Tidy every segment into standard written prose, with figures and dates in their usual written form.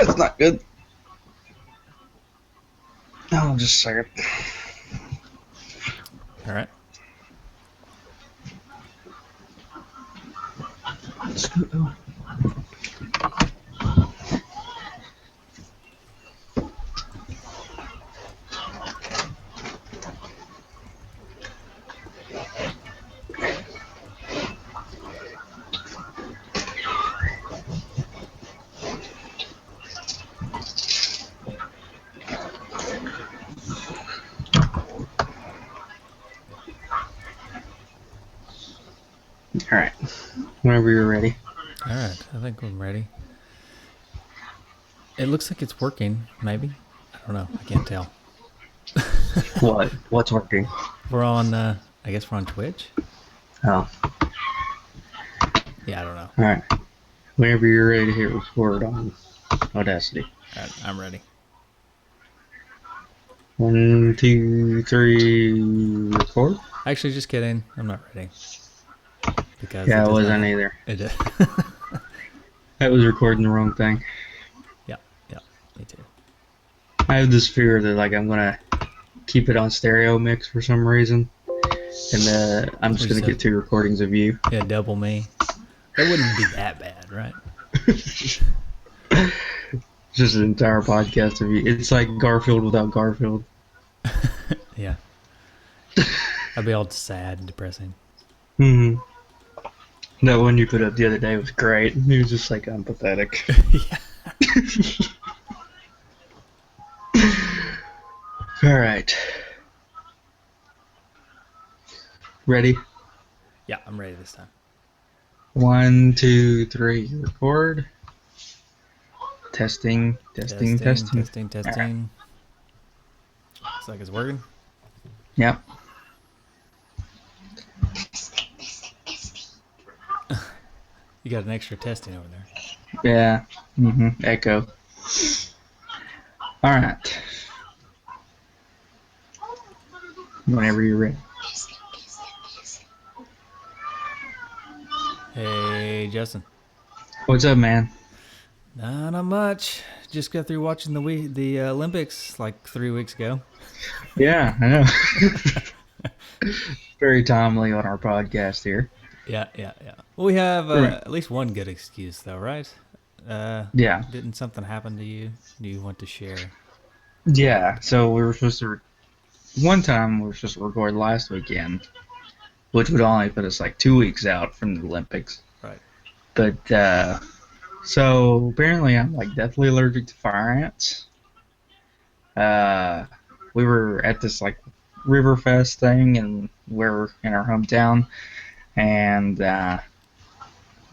That's not good. Oh, just a second. All right. All right. Whenever you're ready. All right. I think I'm ready. It looks like it's working. Maybe. I don't know. I can't tell. What? What's working? We're on. I guess we're on Twitch. Oh. Yeah. I don't know. All right. Whenever you're ready to hit record on Audacity. All right. I'm ready. 1, 2, 3, record. Actually, just kidding. I'm not ready. Because Yeah, it I does not wasn't have. either. It. I was recording the wrong thing. Yeah. Yeah. Me too. I have this fear that like I'm gonna keep it on stereo mix for some reason, and I'm just gonna get 2 recordings of you. Yeah. Double me. That wouldn't be that bad, right? Just an entire podcast of you. It's like Garfield without Garfield. Yeah. I'd be all sad and depressing. Hmm. That one you put up the other day was great. He was just like, I'm pathetic. Yeah. All right. Ready? Yeah. I'm ready this time. 1, 2, 3, record. Testing. Testing. Right. Looks like it's working. Yep. You got an extra testing over there. Yeah. Echo. All right. Whenever you're ready. Hey, Justin. What's up, man? Not much. Just got through watching the Olympics like 3 weeks ago. Yeah, I know. Very timely on our podcast here. Yeah. Well, we have Right. at least one good excuse, though, right? Yeah. Didn't something happen to you? Do you want to share? Yeah. So we were supposed to. One time we were supposed to record last weekend, which would only put us like 2 weeks out from the Olympics. Right. But so apparently I'm like deathly allergic to fire ants. We were at this like Riverfest thing, and we're in our hometown, and I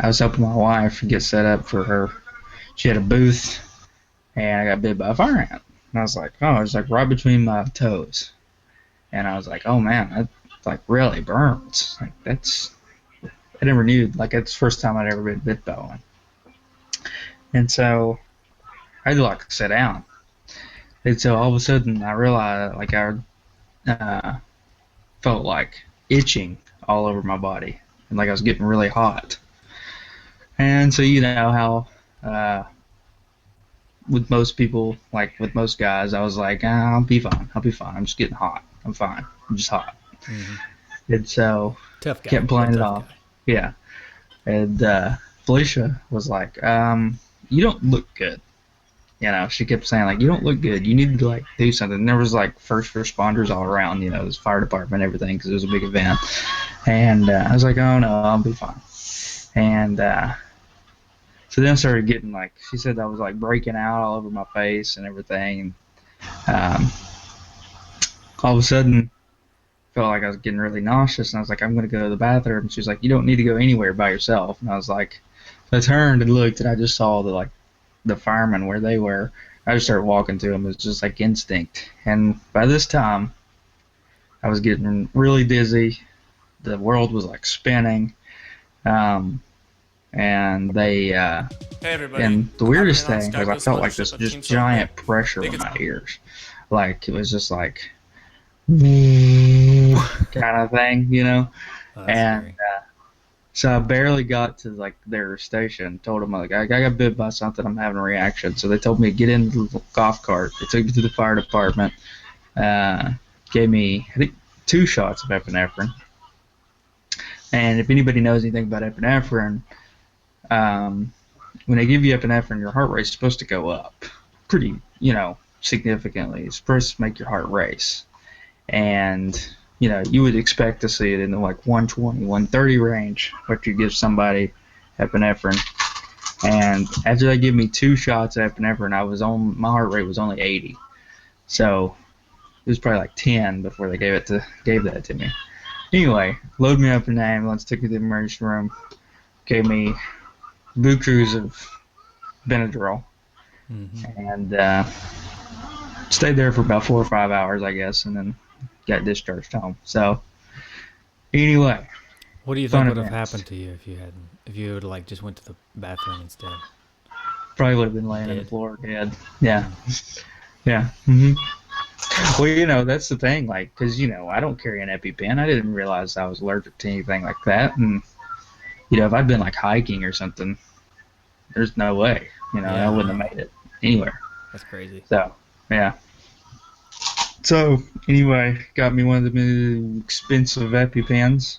was helping my wife get set up for her. She had a booth, and I got bit by a fire ant. And I was like, oh, it's like right between my toes. And I was like, oh man, that like really burns. Like I never knew, like that's the first time I'd ever been bit by one. And so I had to like sit down. And so all of a sudden I realized like I felt like itching all over my body. And like I was getting really hot. And so you know how with most people, like with most guys, I was like, I'll be fine. I'm just getting hot. I'm fine. I'm just hot. Mm-hmm. And so Tough guy. kept playing it Tough off. guy. Yeah. And Felicia was like, you don't look good. You know, she kept saying like, you don't look good. You need to like do something. And there was like first responders all around. You know, it was fire department, everything, because it was a big event. And I was like, oh no, I'll be fine. And so then I started getting like, she said I was like breaking out all over my face and everything. And all of a sudden, felt like I was getting really nauseous, and I was like, I'm going to go to the bathroom. And she was like, you don't need to go anywhere by yourself. And I was like, so I turned and looked, and I just saw the firemen where they were. I just started walking to them. It was just like instinct. And by this time, I was getting really dizzy. The world was like spinning. And they, Hey everybody. and the I'm weirdest having an thing was I Douglas felt like Mothership this of just Team giant Silver. pressure Think in it's my on. ears. Like, it was just like, kind of thing, you know? Oh, that's And scary. So I barely got to like their station. Told them like I got bit by something. I'm having a reaction. So they told me to get in the golf cart. They took me to the fire department. Uh, Gave me I think 2 shots of epinephrine. And if anybody knows anything about epinephrine, um, when they give you epinephrine, your heart rate's supposed to go up pretty, significantly. It's supposed to make your heart race. And, you would expect to see it in the like 120, 130 range, what you give somebody epinephrine. And after they give me 2 shots of epinephrine, my heart rate was only 80. So it was probably like 10 before they gave that to me. Anyway, load me up in the ambulance, took me to the emergency room, gave me bukus of Benadryl, and stayed there for about 4 or 5 hours, I guess, and then got discharged home. So anyway, What do you fun think would have events. happened to you if you would like just went to the bathroom instead? Probably would have been laying on the Dead. floor dead. Yeah, yeah. Well, that's the thing, like, because I don't carry an EpiPen. I didn't realize I was allergic to anything like that, and if I'd been like hiking or something, there's no way. I Yeah, wouldn't have made it anywhere. that's crazy. So, yeah. So, anyway, got me one of the expensive EpiPens,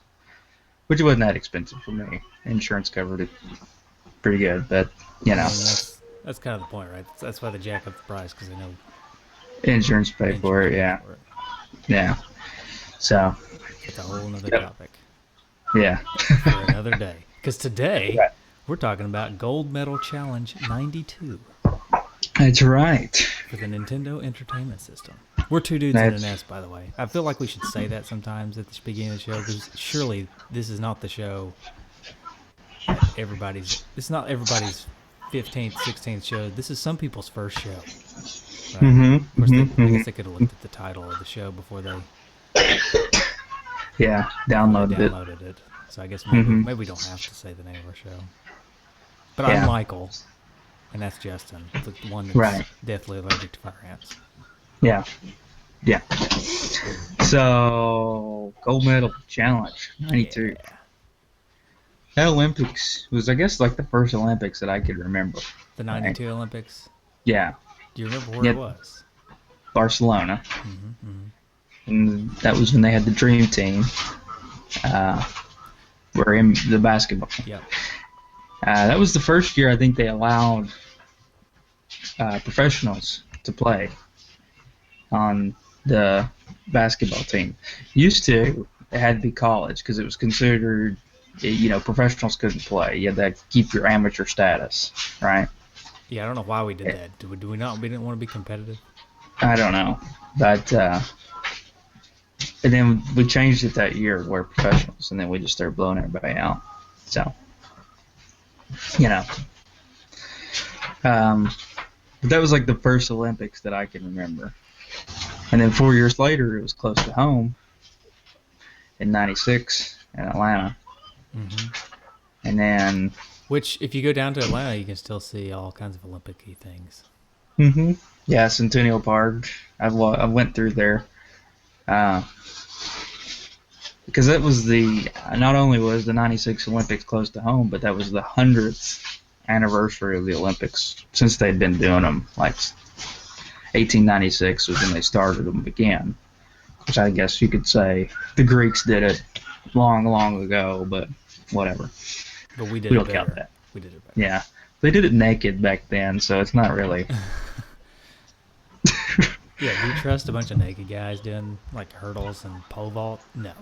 which wasn't that expensive for me. Insurance covered it pretty good, but, I mean, that's kind of the point, right? That's why they jack up the price because they know insurance paid for insurance it, pays yeah. for it. Yeah. So, That's a whole nother yep. topic Yeah. for another day. Because today Right. we're talking about Gold Medal Challenge 92 That's right. for the Nintendo Entertainment System. We're two dudes in an That's, S, by the way. I feel like we should say that sometimes at the beginning of the show because surely this is not the show that everybody's. It's not everybody's 15th, 16th show. This is some people's first show. Right? Of course, I guess they could have looked at the title of the show before they yeah, downloaded it. downloaded it. So I guess hmm maybe we don't have to say the name of our show. But I'm Yeah. Michael, and that's Justin, the one that's Right. deathly allergic to fire ants. Yeah. Yeah. So, gold medal challenge, 92. Yeah. That Olympics was, I guess, like the first Olympics that I could remember. The Right? 92 Olympics. Yeah. Do you remember where Yep. it was? Barcelona. Mm-hmm. And that was when they had the dream team. Were in the basketball. Yep. That was the first year I think they allowed professionals to play on the basketball team. Used to, it had to be college because it was considered, professionals couldn't play. You had to keep your amateur status, right? Yeah, I don't know why we did that. Do we not? We didn't want to be competitive. I don't know, but and then we changed it that year where professionals, and then we just started blowing everybody out. So, you know, but that was like the first Olympics that I can remember. And then 4 years later, it was close to home in '96 in Atlanta. Mm-hmm. And then, Which, if you go down to Atlanta, you can still see all kinds of Olympic-y things. yeah, Centennial Park. I went through there because that was not only was the '96 Olympics close to home, but that was the 100th anniversary of the Olympics since they'd been doing them. Like 1896 was when they started them again, which I guess you could say the Greeks did it long, long ago, but whatever. But we did We it don't better. count that. We did it better. Yeah, they did it naked back then, so it's not really. Yeah, do you trust a bunch of naked guys doing like hurdles and pole vault? No.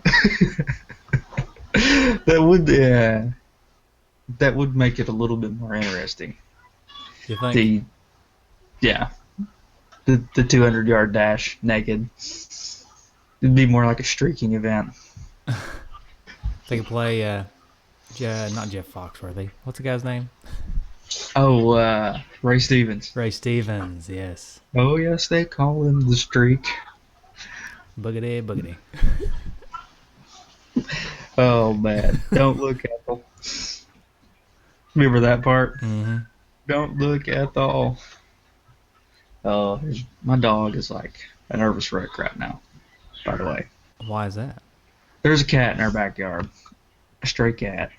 That would make it a little bit more interesting. You think? The 200-yard dash naked. It'd be more like a streaking event. They could play, not Jeff Foxworthy. What's the guy's name? Oh, Ray Stevens. Ray Stevens, yes. Oh yes, they call him the streak. Boogity, boogity. Oh man, don't look at them. Remember that part? Mm-hmm. Don't look at all. Oh, my dog is like a nervous wreck right now. By the way, Why is that? there's a cat in our backyard, a stray cat,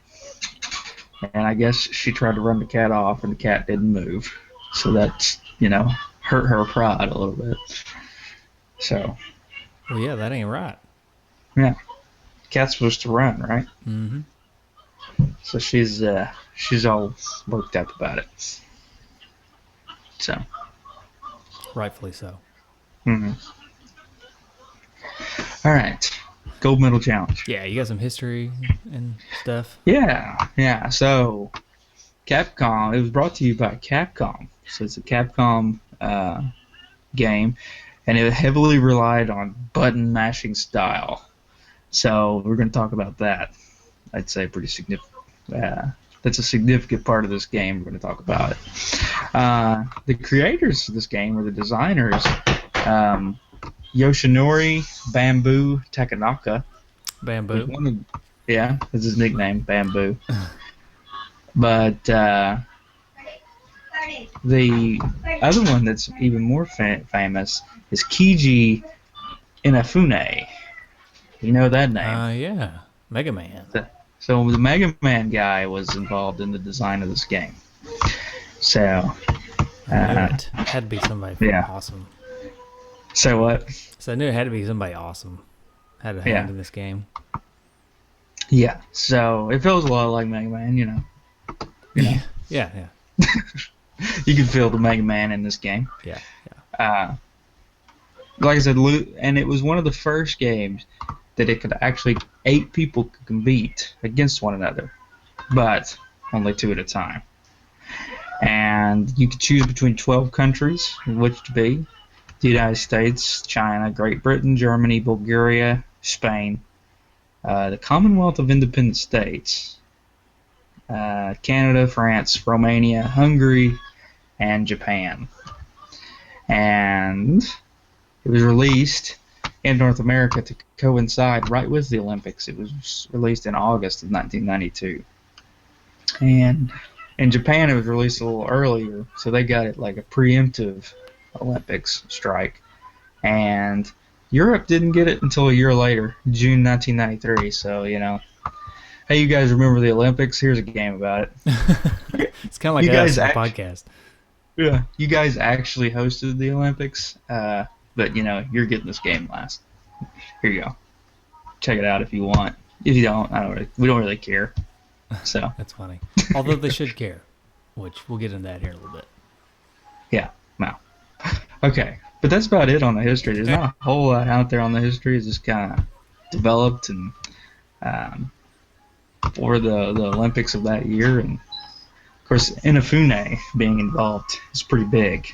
and I guess she tried to run the cat off, and the cat didn't move. So that's hurt her pride a little bit. So Well, yeah, that ain't right. yeah, cat's supposed to run, right? Mm-hmm. So she's all worked up about it. So Rightfully so. mhm. All right, gold medal challenge. Yeah, you got some history and stuff. Yeah, yeah. So Capcom. It was brought to you by Capcom. So it's a Capcom game, and it heavily relied on button mashing style. So we're going to talk about that. I'd say pretty significant. That's a significant part of this game. We're going to talk about it. The creators of this game were the designers, Yoshinori Bamboo Takanaka. Was Bamboo. one of, yeah, that's his nickname, Bamboo. But the other one that's even more famous is Kiji Inafune. You know that name. Yeah. Mega Man. So the Mega Man guy was involved in the design of this game. So, I knew it. Had to be somebody yeah. awesome. So what? So I knew it had to be somebody awesome. Had a hand in this game. Yeah. So it feels a lot like Mega Man, you know. Yeah. You can feel the Mega Man in this game. Yeah. Like I said, and it was one of the first games that it could actually 8 people could compete against one another, but only 2 at a time. And you could choose between 12 countries in which to be: the United States, China, Great Britain, Germany, Bulgaria, Spain, the Commonwealth of Independent States, Canada, France, Romania, Hungary, and Japan. And it was released in North America to coincide right with the Olympics. It was released in August of 1992. And in Japan, it was released a little earlier, so they got it like a preemptive Olympics strike. And Europe didn't get it until a year later, June 1993. So, hey, you guys remember the Olympics? Here's a game about it. It's kind of like us on the podcast. Yeah, you guys actually hosted the Olympics, but you're getting this game last. Here you go. Check it out if you want. If you don't, we don't really care. So that's funny. Although they should care, which we'll get into that here in a little bit. Yeah. Wow. Okay, but that's about it on the history. There's not a whole lot out there on the history. It's just kind of developed and for the Olympics of that year, and of course Inafune being involved is pretty big.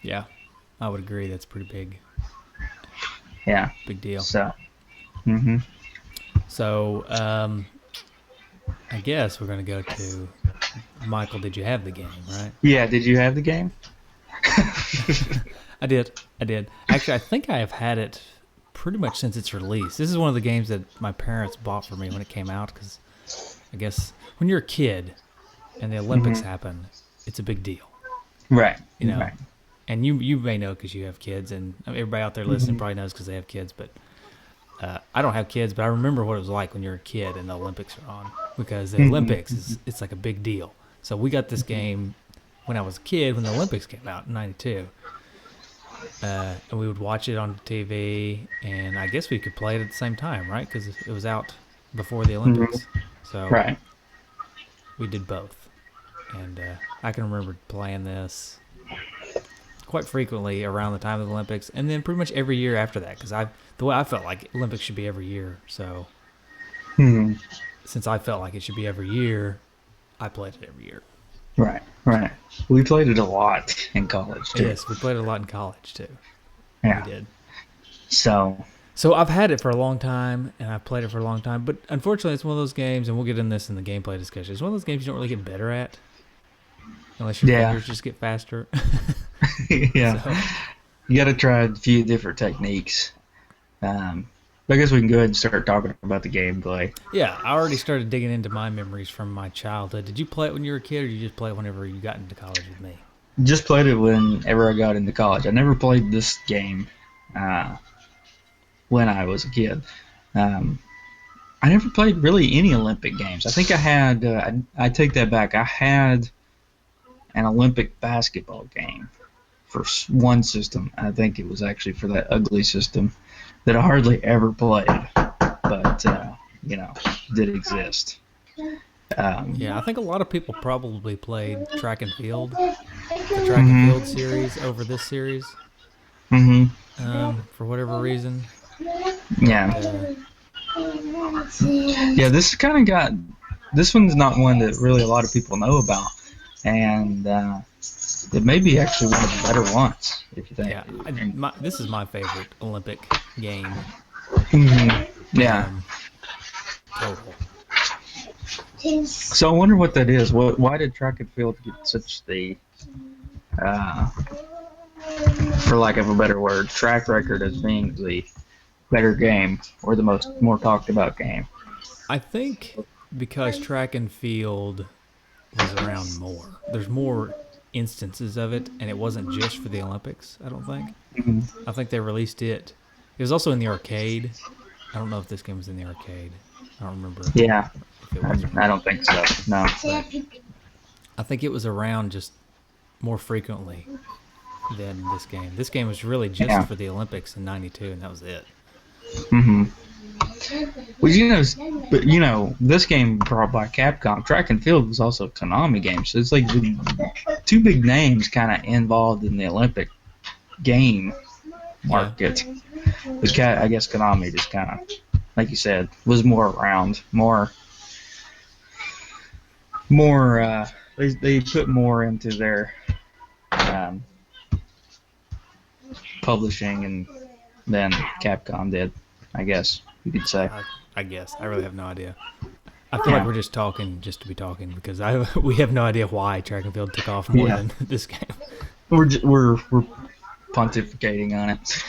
Yeah, I would agree. That's pretty big. Yeah. Big deal. So. So, I guess we're going to go to Michael. Did you have the game, right? Yeah. Did you have the game? I did. Actually, I think I have had it pretty much since its release. This is one of the games that my parents bought for me when it came out, because I guess when you're a kid and the Olympics happen, it's a big deal. Right. Right. And you may know because you have kids, and everybody out there listening probably knows because they have kids, but I don't have kids, but I remember what it was like when you're a kid and the Olympics are on, because the Olympics it's like a big deal. So we got this game when I was a kid, when the Olympics came out in '92, and we would watch it on TV, and I guess we could play it at the same time, right? Because it was out before the Olympics. So right. We did both, and I can remember playing this quite frequently around the time of the Olympics, and then pretty much every year after that, because the way I felt like Olympics should be every year. So since I felt like it should be every year, I played it every year. Right. We played it a lot in college too. Yes, we played it a lot in college too. Yeah. We did. So I've had it for a long time, and I've played it for a long time, but unfortunately it's one of those games, and we'll get in this in the gameplay discussion, it's one of those games you don't really get better at unless your fingers just get faster. Yeah. So. You got to try a few different techniques. I guess we can go ahead and start talking about the gameplay. Yeah, I already started digging into my memories from my childhood. Did you play it when you were a kid, or did you just play it whenever you got into college with me? Just played it whenever I got into college. I never played this game when I was a kid. I I never played really any Olympic games. I think I had. I take that back. I had an Olympic basketball game for one system. I think it was actually for that ugly system that I hardly ever played, but did exist. Yeah, I think a lot of people probably played track and field, the track and field series over this series, hmm for whatever reason. Yeah. Yeah, this kind of got. This one's not one that really a lot of people know about, and it may be actually one of the better ones if you think. Yeah, this is my favorite Olympic game. Yeah. Total. So I wonder what that is. Why did track and field get such the, for lack of a better word, track record as being the better game or the more talked about game? I think because track and field was around more. There's more instances of it, and it wasn't just for the Olympics, I don't think. I think they released it. It was also in the arcade. I don't know if this game was in the arcade. I don't remember. Yeah. If it was I don't think so. No. But I think it was around just more frequently than this game. This game was really just for the Olympics in '92, and that was it. Well, this game brought by Capcom, track and field was also a Konami game, so it's like the two big names kind of involved in the Olympic game market. But I guess Konami just kind of, like you said, was more around, more. They put more into their publishing and than Capcom did, I guess you could say. I guess I really have no idea. I feel like we're just talking just to be talking because we have no idea why track and field took off more than this game. We're pontificating on it,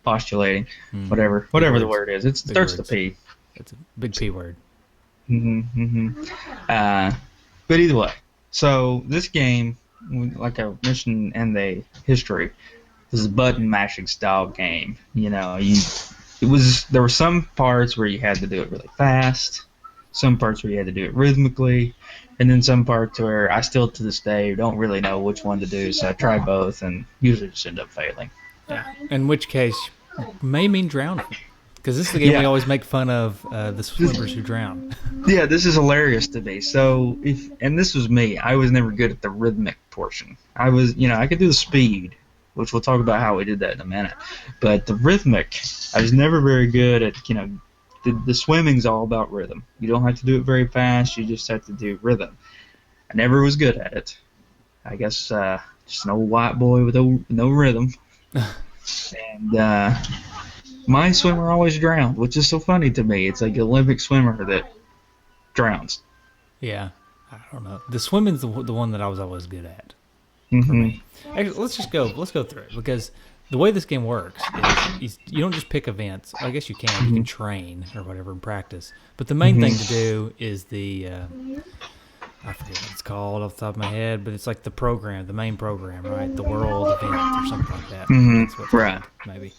postulating, whatever the word is. It starts with a P. It's a big P word. But either way, so this game, like I mentioned in the history, this is a button mashing style game. There were some parts where you had to do it really fast, some parts where you had to do it rhythmically, and then some parts where I still to this day don't really know which one to do, so I try both and usually just end up failing. Yeah. In which case, may mean drowning. Because this is the game we always make fun of, the swimmers who drown. Yeah, this is hilarious to me. So, and this was me, I was never good at the rhythmic portion. I could do the speed, which we'll talk about how we did that in a minute. But the rhythmic, I was never very good at, the swimming's all about rhythm. You don't have to do it very fast, you just have to do rhythm. I never was good at it. I guess just an old white boy with no rhythm. And my swimmer always drowned, which is so funny to me. It's like an Olympic swimmer that drowns. Yeah, I don't know. The swimming's the one that I was always good at. For me. Actually, let's go through it, because the way this game works is you don't just pick events. I guess you can. You can train or whatever and practice. But the main thing to do is I forget what it's called off the top of my head, but it's like the main program, right? The world event or something like that. That's what it's called, maybe.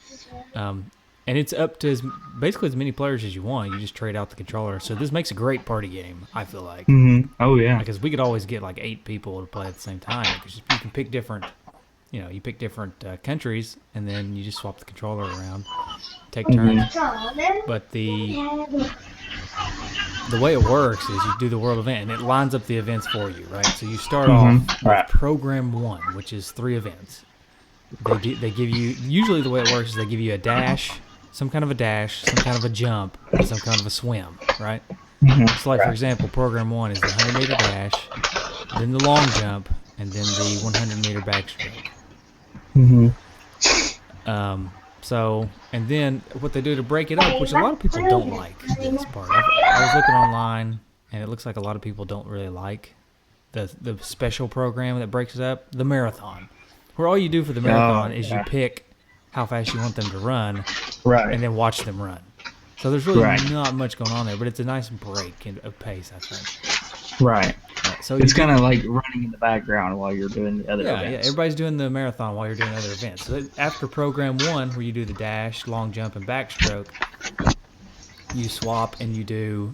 And it's up to basically as many players as you want. You just trade out the controller. So this makes a great party game, I feel like. Oh, yeah. Because we could always get like 8 people to play at the same time. Because you can pick different, countries, and then you just swap the controller around, take turns. But the way it works is you do the world event, and it lines up the events for you, right? So you start off with Program 1, which is 3 events. They give you, usually the way it works is they give you a dash, some kind of a dash, some kind of a jump, and some kind of a swim, right? So like, for example, Program 1 is the 100-meter dash, then the long jump, and then the 100-meter backstroke. So, and then what they do to break it up, which a lot of people don't like this part. I was looking online, and it looks like a lot of people don't really like the special program that breaks it up, the marathon. Where all you do for the marathon is you pick how fast you want them to run, and then watch them run. So there's really not much going on there, but it's a nice break of pace, I think. Right. So it's kind of like running in the background while you're doing the other events. Yeah, everybody's doing the marathon while you're doing other events. So after Program 1, where you do the dash, long jump, and backstroke, you swap and you do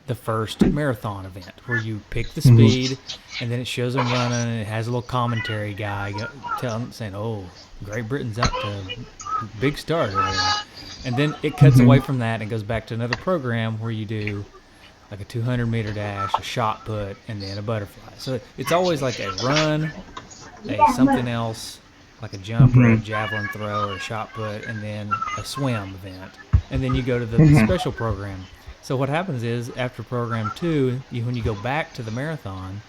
the first marathon event where you pick the speed, and then it shows them running, and it has a little commentary guy telling, saying, "Oh, Great Britain's up to big start," and then it cuts away from that and goes back to another program where you do like a 200-meter dash, a shot put, and then a butterfly. So it's always like a run, a something else, like a jump or a javelin throw or a shot put, and then a swim event. And then you go to the special program. So what happens is after program 2, when you go back to the marathon,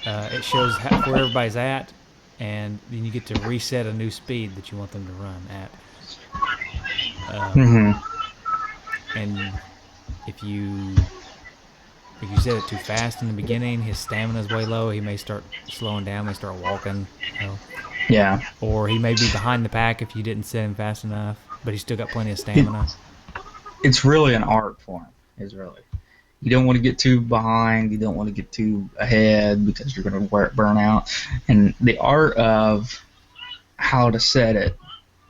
it shows where everybody's at, and then you get to reset a new speed that you want them to run at. And if you set it too fast in the beginning, his stamina's way low. He may start slowing down, may start walking. Yeah. Or he may be behind the pack if you didn't set him fast enough, but he's still got plenty of stamina. It's really an art form. It's really. You don't want to get too behind. You don't want to get too ahead because you're going to burn out. And the art of how to set it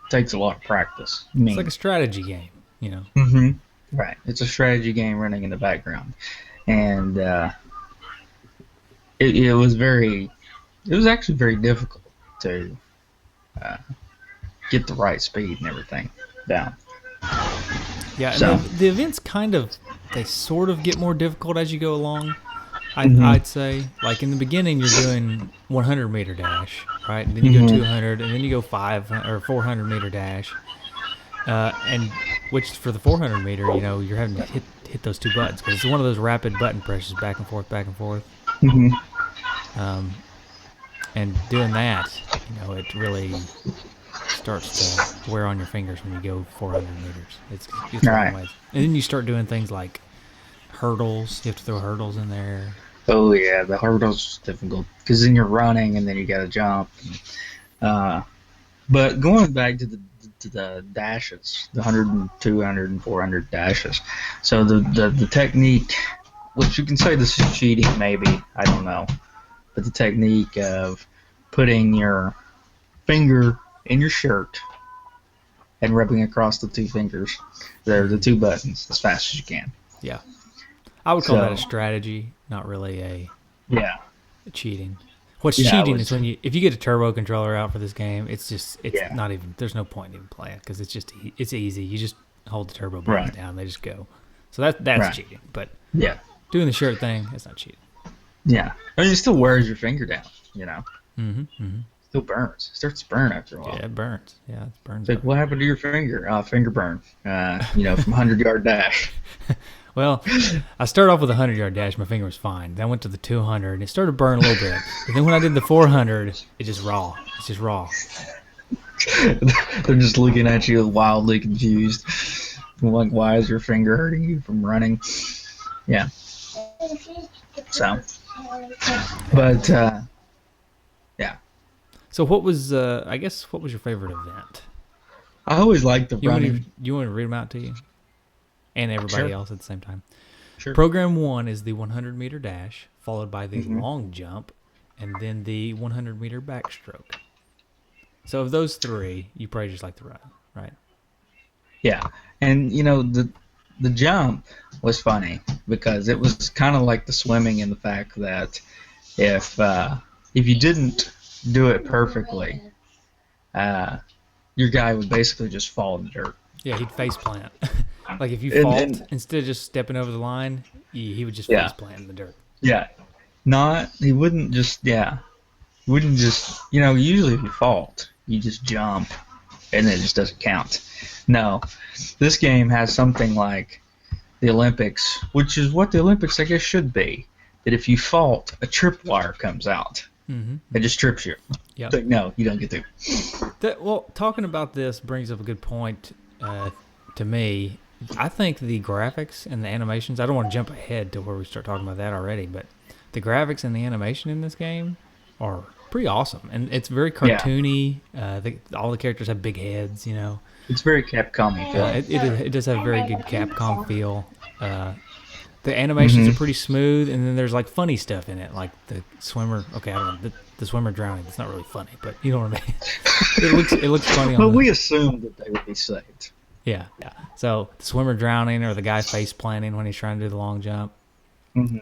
takes a lot of practice. It's like a strategy game, Right. It's a strategy game running in the background. And it was actually very difficult to get the right speed and everything down. Yeah, so. And the events they sort of get more difficult as you go along. I'd say, like in the beginning, you're doing 100-meter dash, right? And then you go 200, and then you go 500 or 400-meter dash. And which for the 400-meter, you're having to hit those two buttons because it's one of those rapid button presses, back and forth, back and forth. And doing that, it really starts to wear on your fingers when you go 400 meters. It's right. Ways. And then you start doing things like hurdles. You have to throw hurdles in there. Oh yeah, the hurdles are difficult because then you're running and then you got to jump. But going back to the dashes, the 100 and 200 and 400 dashes. So the technique, which you can say this is cheating, maybe, I don't know, but the technique of putting your finger in your shirt and rubbing across the two fingers, the two buttons, as fast as you can. Yeah, I would call that a strategy, not really a cheating. What's cheating is when if you get a turbo controller out for this game, it's not even, there's no point in even playing because it's easy. You just hold the turbo buttons down, they just go. So that's cheating. But doing the shirt thing, it's not cheating. Yeah, I mean, it still wears your finger down, Still burns. It starts to burn after a while. Yeah, it burns. Yeah, it burns. It's like, what happened to your finger? Finger burn. From 100-yard dash. Well, I started off with a 100-yard dash. My finger was fine. Then I went to the 200, and it started to burn a little bit. And then when I did the 400, it's just raw. It's just raw. They're just looking at you wildly confused. Like, why is your finger hurting you from running? Yeah. So, but, yeah. So what was your favorite event? I always liked the running. You want to read them out to you? And everybody else at the same time. Sure. Program 1 is the 100-meter dash, followed by the long jump, and then the 100-meter backstroke. So of those three, you probably just like the run, right? Yeah. And, the jump was funny because it was kind of like the swimming in the fact that if you didn't do it perfectly, your guy would basically just fall in the dirt. Yeah, he'd face plant. Like if you fall, instead of just stepping over the line, he would just face plant in the dirt. Yeah. He wouldn't just, usually if you fault, you just jump and it just doesn't count. No, this game has something like the Olympics, which is what the Olympics, I guess, should be. That if you fault, a tripwire comes out. It just trips you. Yep. Like, no, you don't get to. Well, talking about this brings up a good point to me. I think the graphics and the animations, I don't want to jump ahead to where we start talking about that already, but the graphics and the animation in this game are pretty awesome. And it's very cartoony. All the characters have big heads, It's very Capcom-y feel. It does have a very good Capcom feel. The animations are pretty smooth, and then there's like funny stuff in it, like the swimmer. Okay, I don't know, the swimmer drowning. It's not really funny, but you know what I mean. It looks funny. But we assumed that they would be saved. Yeah, yeah. So the swimmer drowning or the guy face planting when he's trying to do the long jump. Hmm.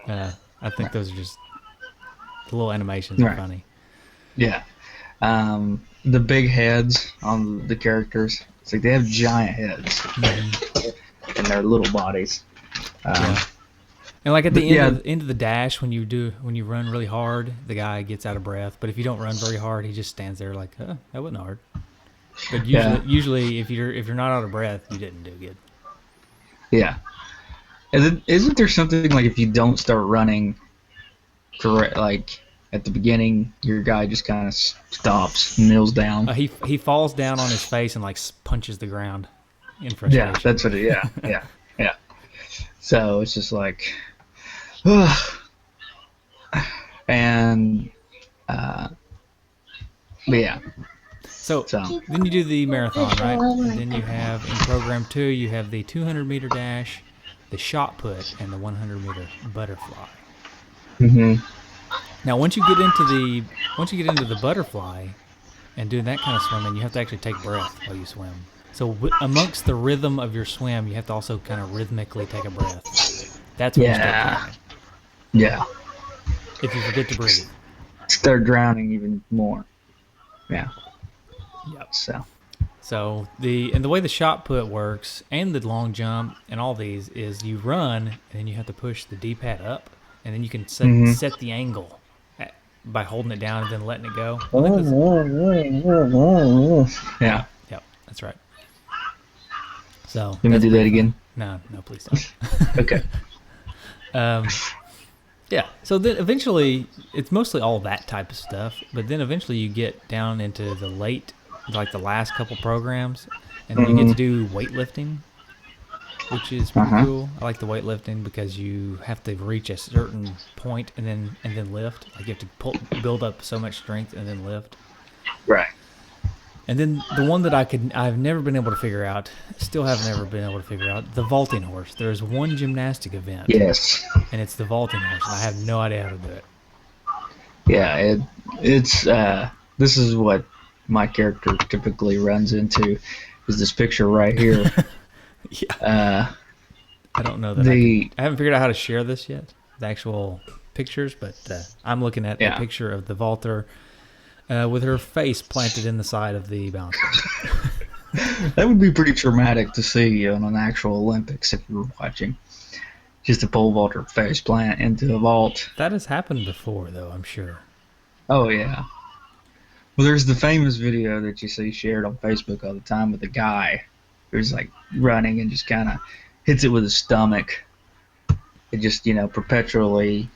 I think those are just the little animations are Right. funny. Yeah. The big heads on the characters. It's like they have giant heads Hmm. in their little bodies. Um, Yeah. And like at but the yeah, end of the dash, when you run really hard, the guy gets out of breath. But if you don't run very hard, he just stands there like, that wasn't hard. But yeah, usually if you're not out of breath, you didn't do good. yeah. And then, isn't there something like if you don't start running correct, like at the beginning, your guy just kind of stops, kneels down. He falls down on his face and like punches the ground in Yeah, frustration. that's what it. Yeah, yeah, yeah. So it's just like, and uh, but yeah. So So then you do the marathon, right? And then you have in program 2, you have the 200-meter dash, the shot put, and the 100-meter butterfly. hmm Now, once you get into the butterfly and doing that kind of swimming, you have to actually take breath while you swim. So amongst the rhythm of your swim, you have to also kind of rhythmically take a breath. That's when you start yeah, drowning. yeah. If you forget to breathe. Start drowning even more. Yeah. Yep. So. So the way the shot put works and the long jump and all these is you run and then you have to push the D-pad up and then you can hmm set the angle by holding it down and then letting it go. I think that's Yeah. yep, yep, that's right. So Let me that's do that pretty fun. again. No, no, please don't. Okay. Yeah. So then eventually, it's mostly all that type of stuff. But then eventually, you get down into like the last couple programs, and then you get hmm to do weightlifting, which is Uh pretty huh. cool. I like the weightlifting because you have to reach a certain point and then lift. Like you have to build up so much strength and then lift. Right. And then the one that I've never been able to figure out, still haven't ever been able to figure out, the vaulting horse. There's one gymnastic event, Yes. and it's the vaulting horse, and I have no idea how to do it. Yeah. It's this is what my character typically runs into is this picture right here. Yeah. Uh, I don't know that I could. the I haven't figured out how to share this yet, the actual pictures, but I'm looking at a yeah. picture of the vaulter with her face planted in the side of the balance beam. That would be pretty traumatic to see on an actual Olympics if you were watching. Just a pole vaulter face plant into a vault. That has happened before, though, I'm sure. Oh yeah. Well, there's the famous video that you see shared on Facebook all the time with the guy who's like running and just kind of hits it with his stomach. It just perpetually.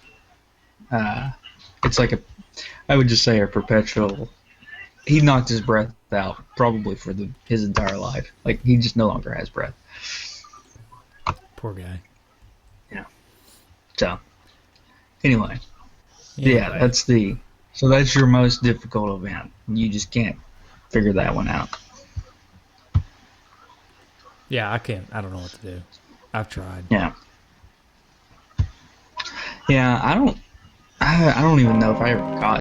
Uh, it's like I would just say a perpetual. He knocked his breath out probably for his entire life. Like he just no longer has breath. Poor guy. Yeah. So anyway, yeah, Anyway, that's your most difficult event. You just can't figure that one out. yeah, I can't. I don't know what to do. I've tried. Yeah. Yeah, I don't even know if I ever got